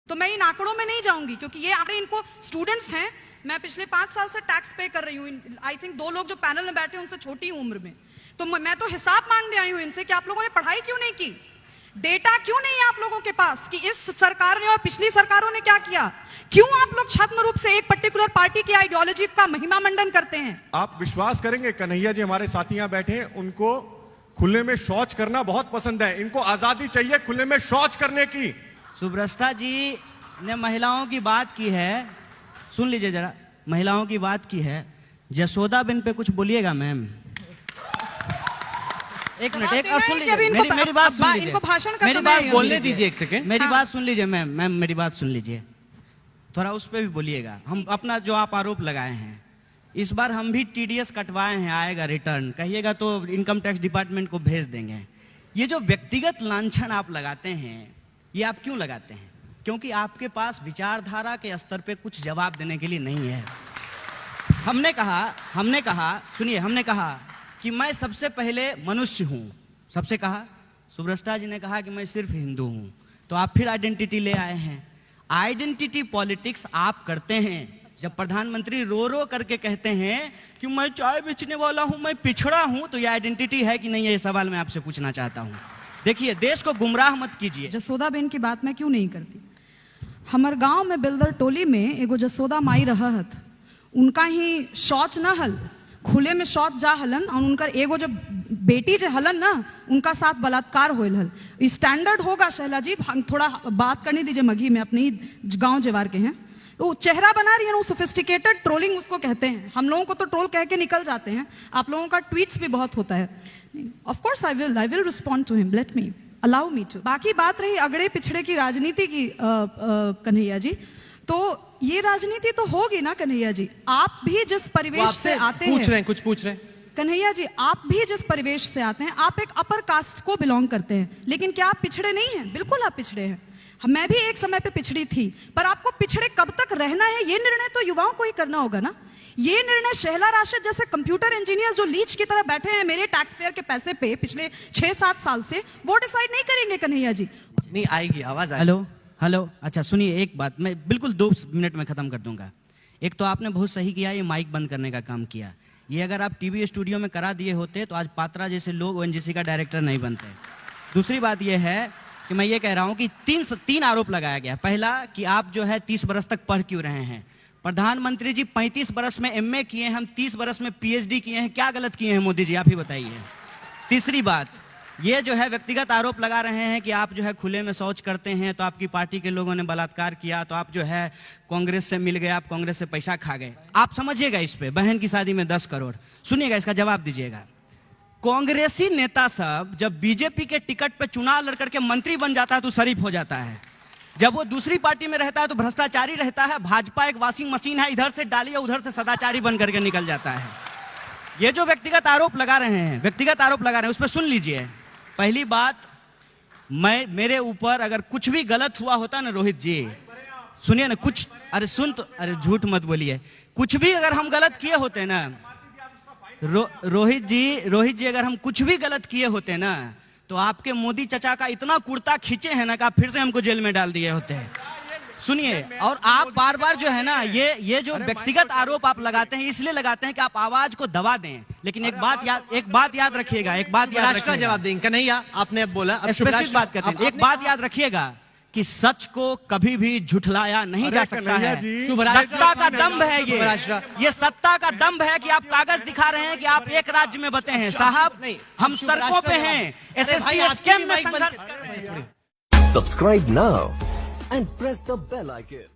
तो मैं इन आंकड़ों में नहीं जाऊंगी, क्योंकि ये आंकड़े इनको स्टूडेंट्स हैं, मैं पिछले 5 साल से टैक्स पे कर रही हूँ। आई थिंक 2 लोग जो पैनल में बैठे हैं उनसे छोटी उम्र में, तो मैं तो हिसाब मांगने आई हूँ इनसे कि आप लोगों ने पढ़ाई क्यों नहीं की, डेटा क्यों नहीं है आप लोगों के पास कि इस सरकार ने और पिछली सरकारों ने क्या किया, क्यों आप लोग छद्म रूप से एक पर्टिकुलर पार्टी की आइडियोलॉजी का महिमा मंडन करते हैं। आप विश्वास करेंगे, कन्हैया जी हमारे साथी यहां बैठे हैं, उनको खुले में शौच करना बहुत पसंद है, इनको आजादी चाहिए खुले में शौच करने की। सुब्रष्टा जी ने महिलाओं की बात की है, सुन लीजिए जरा, महिलाओं की बात की है, जसोदा बिन पे कुछ बोलिएगा मैम। एक मिनट, एक और सुन लीजिए, मेरी बात सुन लीजिए, इनको भाषण का मेरी बात बोलने दीजिए, एक सेकंड, मेरी बात सुन लीजिए मैम, मेरी बात सुन लीजिए, थोड़ा उस पे भी बोलिएगा। हम अपना जो आप आरोप लगाए हैं, इस बार हम भी टीडीएस कटवाए हैं, आएगा रिटर्न, कहिएगा तो इनकम टैक्स डिपार्टमेंट को भेज देंगे। ये जो व्यक्तिगत लांछन आप लगाते हैं, ये आप क्यों लगाते हैं? क्योंकि आपके पास विचारधारा के स्तर पे कुछ जवाब देने के लिए नहीं है। हमने कहा सुनिए, हमने कहा कि मैं सबसे पहले मनुष्य हूं, सबसे कहा। सुब्रष्टा जी ने कहा कि मैं सिर्फ हिंदू हूं, तो आप फिर आइडेंटिटी ले आए हैं। आइडेंटिटी पॉलिटिक्स आप करते हैं। जब प्रधानमंत्री रो रो करके कहते हैं कि मैं चाय बेचने वाला हूं, मैं पिछड़ा हूं, तो ये आइडेंटिटी है कि नहीं, ये सवाल मैं आपसे पूछना चाहता हूं। देखिए, देश को गुमराह मत कीजिए। जसोदा बेन की बात मैं क्यों नहीं करती। हमार गांव में बिल्दर टोली में एगो जसोदा माई रहत, उनका ही शौच न हल, खुले में शौच जा हलन, और उनकर एगो जब बेटी जो हलन ना, उनका साथ बलात्कार होल हल। स्टैंडर्ड होगा शैला जी, हम थोड़ा बात करने दीजिए मघी में, अपनी गांव जेवार के हैं, तो चेहरा बना रही है ना, सोफिस्टिकेटेड ट्रोलिंग उसको कहते हैं। हम लोगों को तो ट्रोल कह के निकल जाते हैं, आप लोगों का ट्वीट्स भी बहुत होता है। Of course I will respond to him, let me, allow me to. बाकी बात रही अगड़े पिछड़े की राजनीति की, कन्हैया जी, तो ये राजनीति तो होगी ना कन्हैया जी। आप भी जिस परिवेश से आते हैं, कुछ पूछ रहे हैं कन्हैया जी, आप भी जिस परिवेश से आते हैं, आप एक अपर कास्ट को बिलोंग करते हैं, लेकिन क्या आप पिछड़े नहीं हैं? बिल्कुल आप पिछड़े हैं। मैं भी एक समय पे पिछड़ी थी, पर आपको पिछड़े कब तक रहना है, ये निर्णय तो युवाओं को ही करना होगा ना। ये निर्णय शहला राशिद जैसे कंप्यूटर इंजीनियर जो लीच की तरह बैठे हैं मेरे टैक्स पेयर के पैसे पे पिछले 6-7 साल से, वो डिसाइड नहीं करेंगे कन्हैया जी। नहीं आएगी आवाज, हेलो हेलो, अच्छा सुनिए, एक बात मैं बिल्कुल 2 मिनट में खत्म कर दूंगा। एक तो आपने बहुत सही किया, ये माइक बंद करने का काम किया। ये अगर आप टीवी स्टूडियो में करा दिए होते तो आज पात्रा जैसे लोग ओएनजीसी का डायरेक्टर नहीं बनते। दूसरी बात यह है कि मैं ये कह रहा हूं कि 3 आरोप लगाया गया। पहला कि आप जो है 30 बरस तक पढ़ क्यों रहे हैं। प्रधानमंत्री जी 35 बरस में एमए किए हैं, हम 30 बरस में पीएचडी किए हैं, क्या गलत किए हैं मोदी जी, आप ही बताइए। तीसरी बात, ये जो है व्यक्तिगत आरोप लगा रहे हैं कि आप जो है खुले में शौच करते हैं, तो आपकी पार्टी के लोगों ने बलात्कार किया, तो आप जो है कांग्रेस से मिल गए, आप कांग्रेस से पैसा खा गए। आप समझिएगा इस पे, बहन की शादी में 10 करोड़। सुनिएगा, इसका जवाब दीजिएगा। कांग्रेसी नेता सब जब बीजेपी के टिकट पे चुनाव लड़ करके मंत्री बन जाता है तो शरीफ हो जाता है, जब वो दूसरी पार्टी में रहता है तो भ्रष्टाचारी रहता है। भाजपा एक वॉशिंग मशीन है, इधर से डालिए उधर से सदाचारी बन करके निकल जाता है। ये जो व्यक्तिगत आरोप लगा रहे हैं, उस पर सुन लीजिए। पहली बात, मेरे ऊपर अगर कुछ भी गलत हुआ होता ना रोहित जी, सुनिए ना, कुछ, अरे झूठ मत बोलिए, कुछ भी अगर हम गलत किए होते ना, रोहित जी अगर हम कुछ भी गलत किए होते ना, तो आपके मोदी चचा का इतना कुर्ता खींचे हैं ना कि आप फिर से हमको जेल में डाल दिए होते हैं। सुनिए, और आप बार बार जो है ना, ये जो व्यक्तिगत आरोप आप लगाते हैं, इसलिए लगाते हैं कि आप आवाज को दबा दें। लेकिन एक बात याद रखिएगा, जवाब देंगे कन्हैया, आपने अब बोला, स्पेसिफिक बात करते हैं। एक बात याद रखिएगा कि सच को कभी भी झुठलाया नहीं जा सकता है। सत्ता का दम्भ है ये सत्ता का दम्भ है कि आप कागज दिखा रहे हैं कि आप एक राज्य में बते हैं। साहब, हम सड़कों पे हैं, एसएससी स्कैम में संघर्ष कर रहे हैं। Subscribe now and press the bell icon.